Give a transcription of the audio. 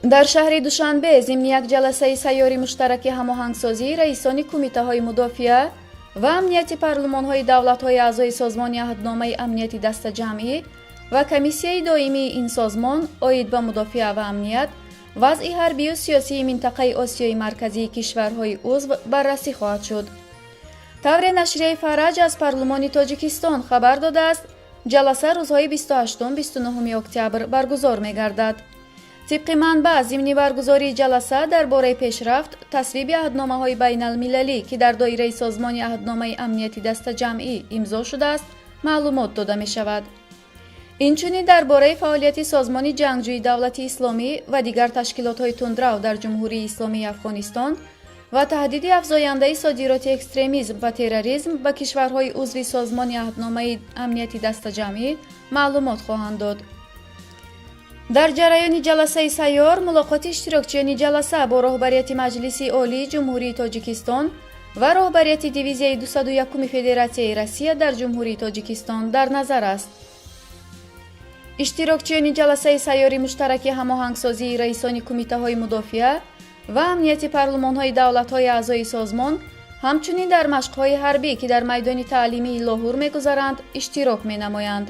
дар шаҳри Душанбе зимни як ҷаласаи сайёри муштараки ҳамоҳангсозии раисони кумитаҳои мудофиа ва амнияти парлумонҳои давлатҳои аъзои созмони аҳдномаи амнияти дастаҷамъӣ ва комиссияи доимии ин созмон оид ба мудофиа ва амният вазъи ҳарбию сиёсии минтақаи Осиёи марказии кишварҳои узв баррасӣ хоҳад шуд. тавре нашрияи Фараҷ аз парлумони Тоҷикистон хабар додааст, ҷаласа рӯзҳои 28-29 октябр баргузор мегардад. тибқи манбаъ, зимни баргузории ҷаласа дар бораи пешрафт, тасвиби аҳдномаҳои байналмилалӣ ки дар доираи созмони аҳдномаи амнияти дастаҷамъӣ имзо шудааст, маълумот дода мешавад. инчунин дар бораи фаъолияти созмони ҷангҷӯи давлати исломӣ ва дигар ташкилотҳои тундрав дар ҷумҳурии исломии Афғонистон ва таҳдиди афзояндаи содироти экстремизм ва терроризм ба кишварҳои узви созмони аҳдномаи амнияти дастаҷамъӣ маълумот хоҳанд дод. дар ҷараёни ҷаласаи сайёр, мулоқоти иштирокчиёни ҷаласа бо роҳбарияти Маҷлиси Олии Ҷумҳурии Тоҷикистон ва роҳбарияти дивизияи 201 Федератсияи Россия дар Ҷумҳурии Тоҷикистон дар назар аст. иштирокчиёни ҷаласаи сайёри муштараки ҳамоҳангсозии раисони кумитаҳои мудофиа ва амнияти парлумонҳои давлатҳои аъзои созмон ҳамчунин дар машқҳои ҳарбӣ ки дар майдони таълимии Лоҳур мегузаранд, иштирок менамоянд.